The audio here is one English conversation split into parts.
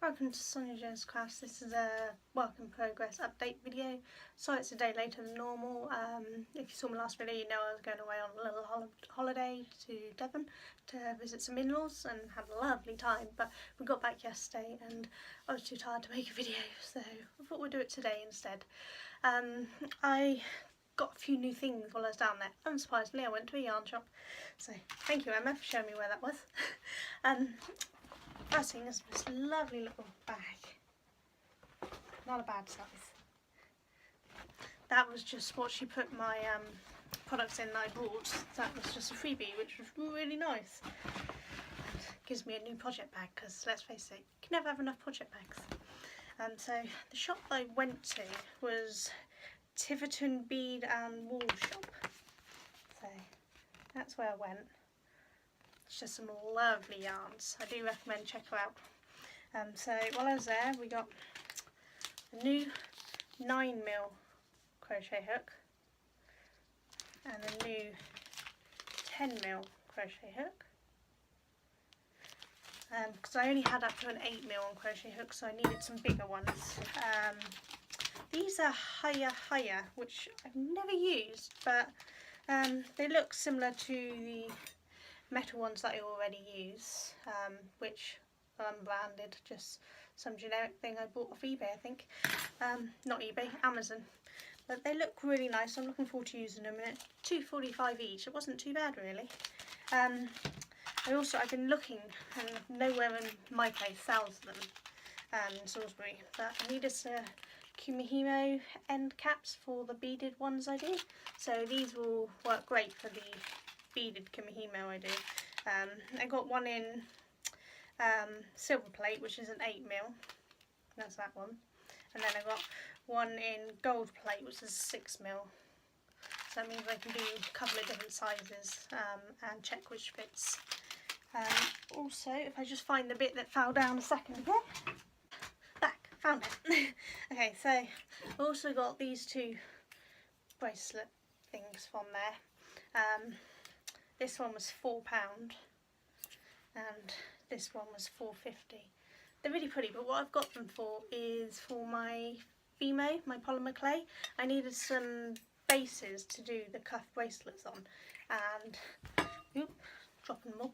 Welcome to Sonia Jones Crafts. This is a work in progress update video. So it's a day later than normal. If you saw my last video, you know I was going away on a little holiday to Devon to visit some in-laws and had a lovely time. But we got back yesterday and I was too tired to make a video, so I thought we'd do it today instead. I got a few new things while I was down there. Unsurprisingly, I went to a yarn shop. So thank you, Emma, for showing me where that was. First thing is this lovely little bag. Not a bad size. That was just what she put my products in I bought. That was just a freebie, which was really nice. And gives me a new project bag because, let's face it, you can never have enough project bags. So the shop I went to was Tiverton Bead and Wool Shop. So that's where I went. It's just some lovely yarns. I do recommend check her out. So while I was there, we got a new 9mm crochet hook and a new 10mm crochet hook. Because I only had up to an 8mm on crochet hook, so I needed some bigger ones. These are higher, which I've never used, but they look similar to the metal ones that I already use, which are unbranded, just some generic thing I bought off eBay, I think. Not eBay, Amazon. But they look really nice. I'm looking forward to using them. And $2.45 each. It wasn't too bad really. I've been looking and nowhere in my place sells them in Salisbury. But I needed some Kumihimo end caps for the beaded ones I do. So these will work great for the beaded Kumihimo I do. I got one in silver plate, which is an 8mm. That's that one. And then I got one in gold plate, which is 6mm. So that means I can do a couple of different sizes and check which fits. Also, if I just find the bit that fell down a second ago. Back, found it. Okay, so I also got these two bracelet things from there. This one was £4 and this one was £4.50. They're really pretty, but what I've got them for is for my Fimo, my polymer clay. I needed some bases to do the cuff bracelets on, and dropping them all.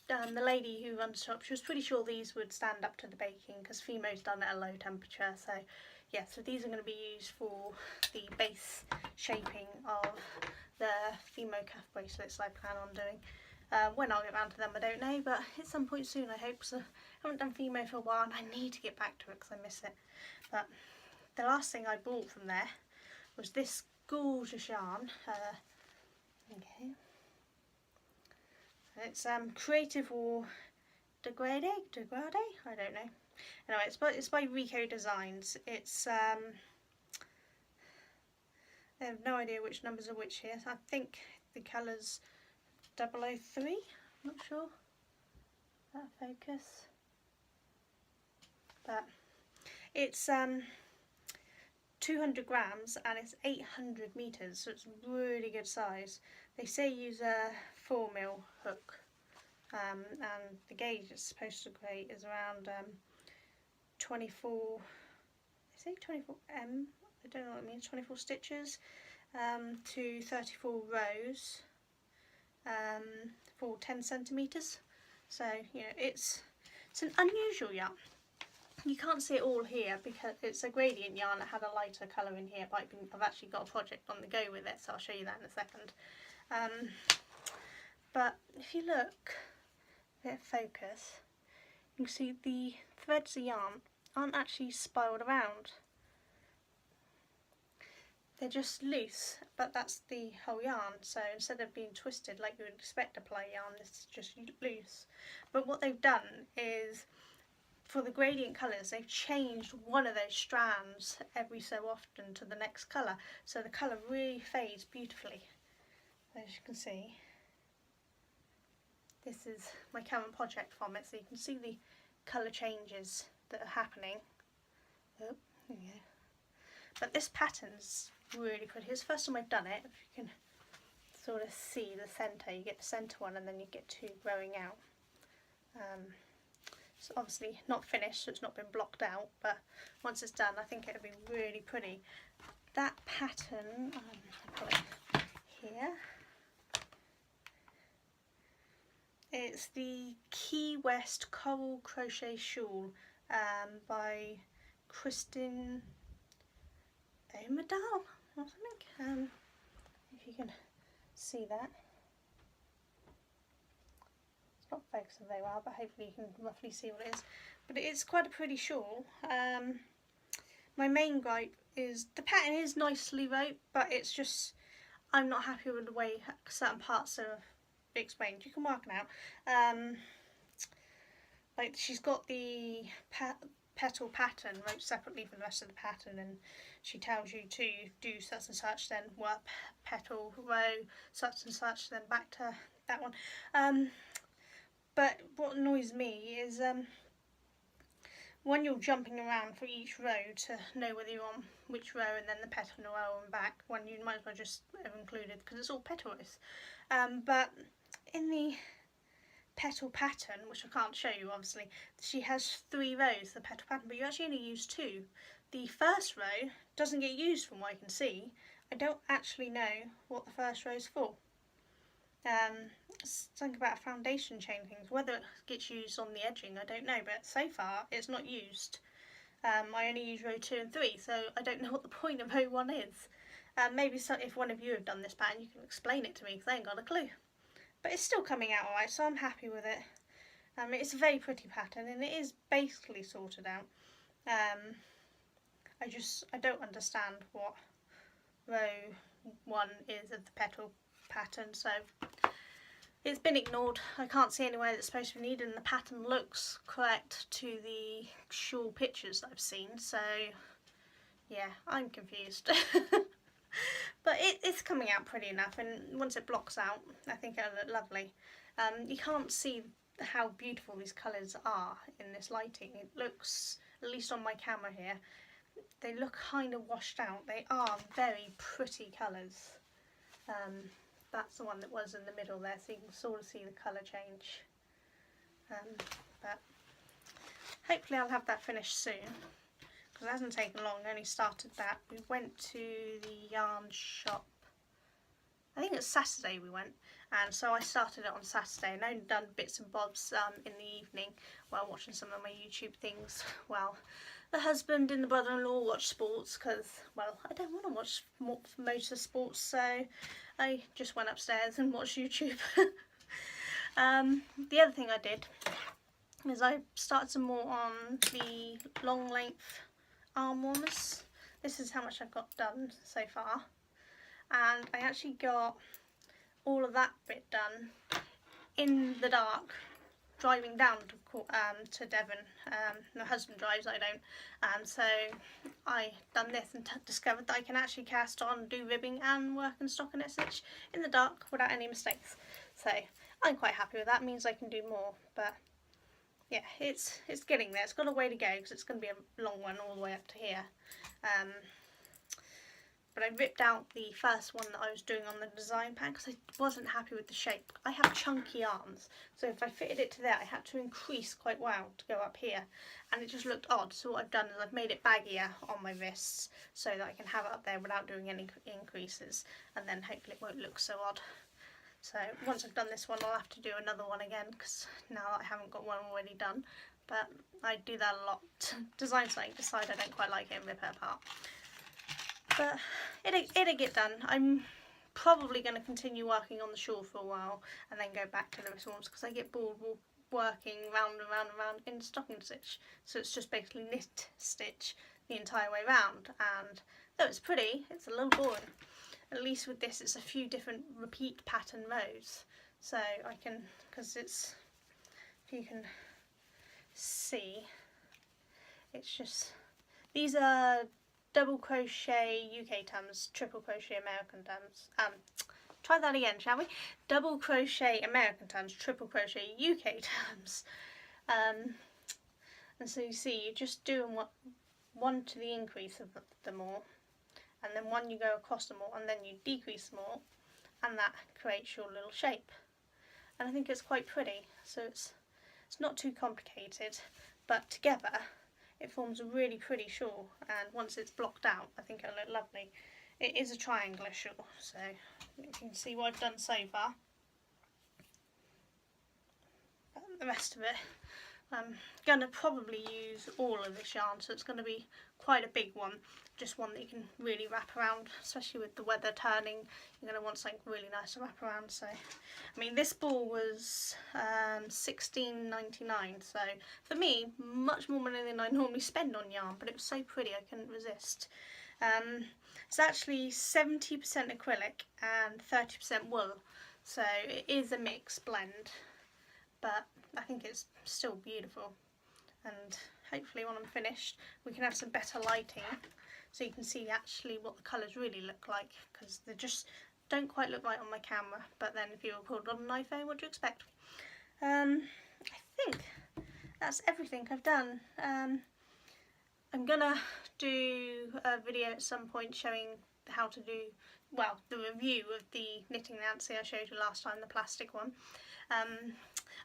The lady who runs the shop, she was pretty sure these would stand up to the baking because Fimo's done at a low temperature. So yeah, so these are going to be used for the base shaping of the Fimo cuff bracelets I plan on doing. When I'll get around to them I don't know, but at some point soon I hope. So I haven't done Fimo for a while and I need to get back to it because I miss it. But the last thing I bought from there was this gorgeous yarn. Okay, it's Creative or Degrade, I don't know. Anyway, it's by Rico Designs. It's I have no idea which numbers are which here. I think the colour's 003, I'm not sure. That focus. But it's 200 grams and it's 800 metres, so it's really good size. They say use a 4mm hook, and the gauge it's supposed to create is around 24, they say 24M, I don't know what it means, 24 stitches to 34 rows for 10 centimetres. So, you know, it's an unusual yarn. You can't see it all here because it's a gradient yarn that had a lighter colour in here, but I've actually got a project on the go with it, so I'll show you that in a second. But if you look, a bit of focus, you can see the threads of yarn aren't actually spiraled around. They're just loose, but that's the whole yarn. So instead of being twisted like you would expect a ply yarn, this is just loose. But what they've done is, for the gradient colours, they've changed one of those strands every so often to the next colour, so the colour really fades beautifully. As you can see, this is my current project from it, so you can see the colour changes that are happening. Oh, there you go. But this pattern's really pretty. It's the first time I've done it. If you can sort of see the centre, you get the centre one and then you get two growing out. It's obviously not finished, so it's not been blocked out, but once it's done I think it'll be really pretty. That pattern, I've got it here, it's the Key West Coral Crochet Shawl by Kristen Omadal or something, if you can see that. It's not focusing very well, but hopefully you can roughly see what it is. But it is quite a pretty shawl. My main gripe is the pattern is nicely wrote, but it's just I'm not happy with the way certain parts are explained. You can work it out. Like she's got the petal pattern wrote separately from the rest of the pattern, and she tells you to do such and such, then work petal row such and such, then back to that one. But what annoys me is when you're jumping around for each row to know whether you're on which row and then the petal row and back, when you might as well just have included, because it's all petals. But in the petal pattern, which I can't show you obviously, she has 3 rows, the petal pattern, but you actually only use 2. The first row doesn't get used from what I can see. I don't actually know what the first row is for. Something about a foundation chain things, whether it gets used on the edging I don't know, but so far it's not used. I only use row 2 and 3, so I don't know what the point of row 1 is. Maybe if one of you have done this pattern you can explain it to me, because I ain't got a clue. But it's still coming out alright, so I'm happy with it. It's a very pretty pattern and it is basically sorted out. I don't understand what row 1 is of the petal pattern, so it's been ignored. I can't see anywhere that's supposed to be needed, and the pattern looks correct to the shawl pictures that I've seen, so yeah, I'm confused. But it's coming out pretty enough, and once it blocks out I think it'll look lovely. You can't see how beautiful these colours are in this lighting. It looks, at least on my camera here, they look kind of washed out. They are very pretty colours. That's the one that was in the middle there, so you can sort of see the colour change. But hopefully I'll have that finished soon, because it hasn't taken long. I only started that. We went to the yarn shop, I think it's Saturday we went, and so I started it on Saturday and only done bits and bobs in the evening while watching some of my YouTube things. Well, the husband and the brother-in-law watch sports because, well, I don't want to watch motor sports, so I just went upstairs and watched YouTube. The other thing I did is I started some more on the long length arm warmers. This is how much I've got done so far, and I actually got all of that bit done in the dark driving down to Devon. My husband drives, I don't, so I done this and discovered that I can actually cast on, do ribbing and work and stockinette stitch in the dark without any mistakes, so I'm quite happy with that. It means I can do more, but yeah, it's getting there. It's got a way to go because it's going to be a long one all the way up to here. But I ripped out the first one that I was doing on the design pack because I wasn't happy with the shape. I have chunky arms, so if I fitted it to there I had to increase quite well to go up here, and it just looked odd. So what I've done is I've made it baggier on my wrists so that I can have it up there without doing any increases, and then hopefully it won't look so odd. So once I've done this one I'll have to do another one again, because now I haven't got one already done. But I do that a lot. Design something, decide I don't quite like it and rip it apart. But it'll get done. I'm probably going to continue working on the shawl for a while and then go back to the wrist warmers because I get bored working round and round and round in stocking stitch. So it's just basically knit stitch the entire way round, and though it's pretty, it's a little boring. At least with this it's a few different repeat pattern rows, so I can, because it's, if you can see, it's just, these are double crochet UK tams, triple crochet American tams. Try that again, shall we? Double crochet American tams, triple crochet UK tams. And so you see, you're just doing one to the increase of them all, and then one you go across them all, and then you decrease them all, and that creates your little shape. And I think it's quite pretty. So it's It's not too complicated, but together it forms a really pretty shawl, and once it's blocked out I think it'll look lovely. It is a triangular shawl, so you can see what I've done so far. But the rest of it, I'm going to probably use all of this yarn, so it's going to be quite a big one, just one that you can really wrap around, especially with the weather turning. You're going to want something really nice to wrap around. So, I mean, this ball was $16.99, so for me, much more money than I normally spend on yarn, but it was so pretty I couldn't resist. It's actually 70% acrylic and 30% wool, so it is a mixed blend, but I think it's still beautiful. And hopefully when I'm finished we can have some better lighting so you can see actually what the colours really look like, because they just don't quite look right on my camera, but then if you record on an iPhone, what do you expect? I think that's everything I've done. I'm gonna do a video at some point showing how to do, well, the review of the Knitting Nancy I showed you last time, the plastic one.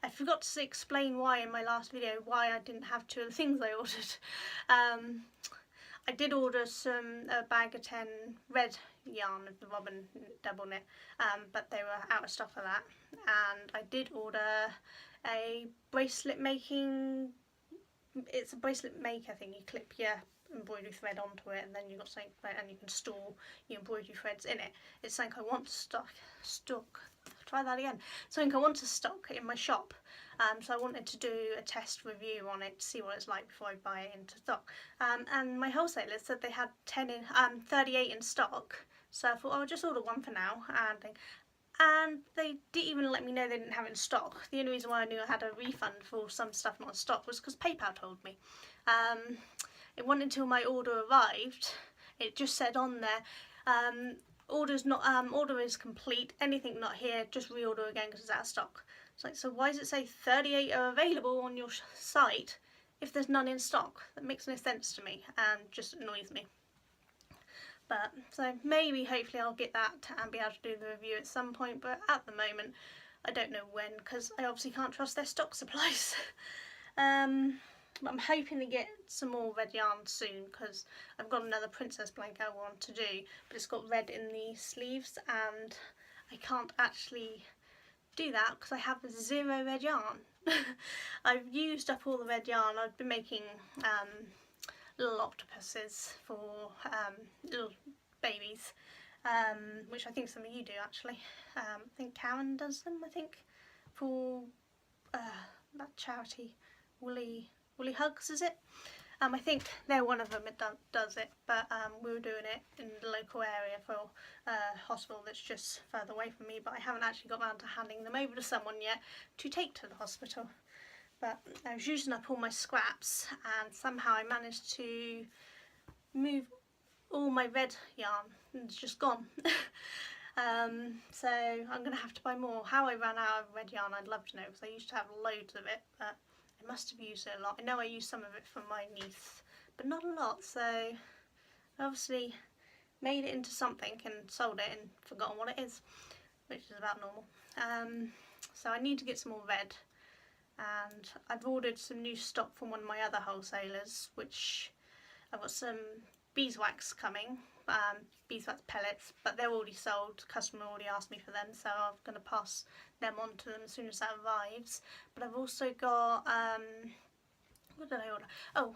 I forgot to explain why in my last video why I didn't have two of the things I ordered. I did order a bag of 10 red yarn of the Robin double knit, but they were out of stock of that. And I did order a bracelet making, it's a bracelet maker thing, you clip your embroidery thread onto it and then you've got something, and you can store your embroidery threads in it. It's something I want to stock. Something I want to stock in my shop, so I wanted to do a test review on it to see what it's like before I buy it into stock. And my wholesaler said they had 38 in stock, so I thought I'll just order one for now. And they didn't even let me know they didn't have it in stock. The only reason why I knew I had a refund for some stuff not in stock was because PayPal told me. It wasn't until my order arrived, it just said on there, order is complete, anything not here, just reorder again because it's out of stock. It's like, so why does it say 38 are available on your site if there's none in stock? That makes no sense to me and just annoys me. But so maybe hopefully I'll get that and be able to do the review at some point, but at the moment I don't know when, because I obviously can't trust their stock supplies. But I'm hoping to get some more red yarn soon, because I've got another princess blanket I want to do, but it's got red in the sleeves and I can't actually do that because I have 0 red yarn. I've used up all the red yarn. I've been making little octopuses for little babies, which I think some of you do actually. I think Karen does them, I think, for that charity, Woolly Hugs, is it? I think they're one of them that does it, but we were doing it in the local area for a hospital that's just further away from me, but I haven't actually got around to handing them over to someone yet to take to the hospital. But I was using up all my scraps and somehow I managed to move all my red yarn and it's just gone. So I'm going to have to buy more. How I ran out of red yarn I'd love to know, because I used to have loads of it, but I must have used it a lot. I know I used some of it for my niece, but not a lot, so I obviously made it into something and sold it and forgotten what it is, which is about normal. So I need to get some more red, and I've ordered some new stock from one of my other wholesalers, which I've got some beeswax coming, beeswax pellets, but they're already sold. The customer already asked me for them, so I'm going to pass them on to them as soon as that arrives. But I've also got, what did I order? Oh,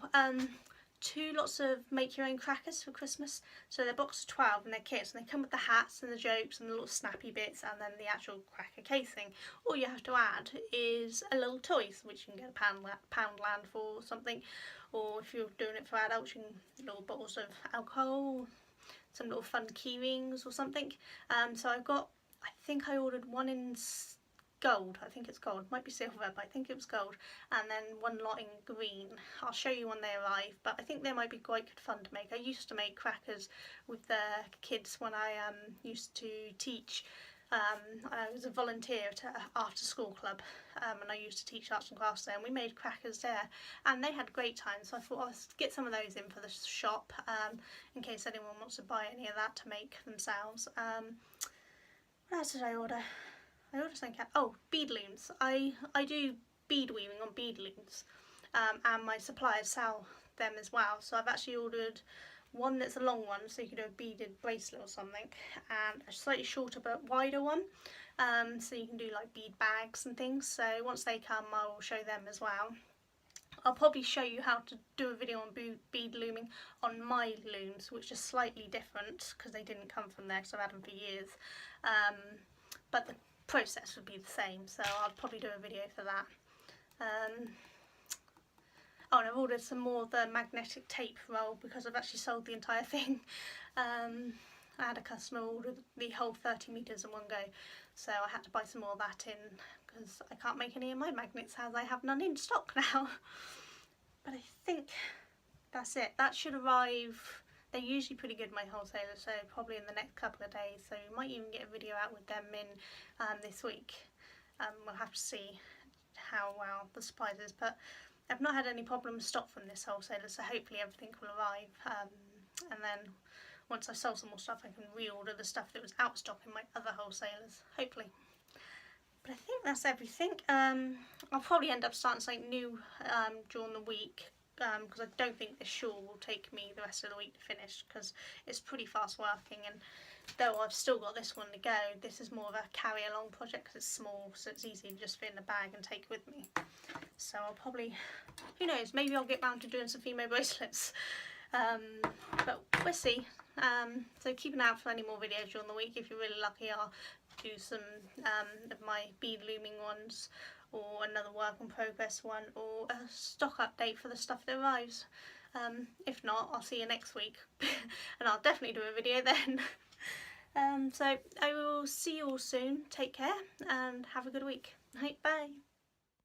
2 lots of make your own crackers for Christmas. So they're box of 12 and they're kits, and they come with the hats and the jokes and the little snappy bits and then the actual cracker casing. All you have to add is a little toy, which you can get a Poundland for or something, or if you're doing it for adults, you can little bottles of alcohol, some little fun key rings or something. So I've got, I think I ordered one in gold, I think it's gold, might be silver, but I think it was gold, and then one lot in green. I'll show you when they arrive, but I think they might be quite good fun to make. I used to make crackers with the kids when I used to teach. I was a volunteer at an after school club, and I used to teach arts and crafts there, and we made crackers there and they had great times, so I thought I'll get some of those in for the shop, in case anyone wants to buy any of that to make themselves. What else did I order? I ordered something. Oh, bead looms. I do bead weaving on bead looms, and my suppliers sell them as well. So I've actually ordered one that's a long one, so you can do a beaded bracelet or something, and a slightly shorter but wider one, so you can do like bead bags and things. So once they come, I will show them as well. I'll probably show you how to do a video on bead looming on my looms, which are slightly different because they didn't come from there, because I've had them for years, but the process would be the same, so I'll probably do a video for that. Oh, and I've ordered some more of the magnetic tape roll because I've actually sold the entire thing. I had a customer order the whole 30 metres in one go, so I had to buy some more of that in because I can't make any of my magnets as I have none in stock now. But I think that's it. That should arrive. They're usually pretty good, my wholesalers, so probably in the next couple of days, so you might even get a video out with them in this week. We'll have to see how well the supplies is, but I've not had any problems stock from this wholesaler, so hopefully everything will arrive, and then once I sell some more stuff I can reorder the stuff that was out of stock in my other wholesalers, hopefully. But I think that's everything. I'll probably end up starting something new during the week, because I don't think this shawl will take me the rest of the week to finish, because it's pretty fast working, and though I've still got this one to go, this is more of a carry along project because it's small, so it's easy to just fit in a bag and take with me. So I'll probably, who knows, maybe I'll get round to doing some female bracelets, but we'll see. So keep an eye out for any more videos during the week. If you're really lucky, I'll do some of my bead looming ones, or another work in progress one, or a stock update for the stuff that arrives. If not, I'll see you next week and I'll definitely do a video then. So I will see you all soon. Take care and have a good week. Bye.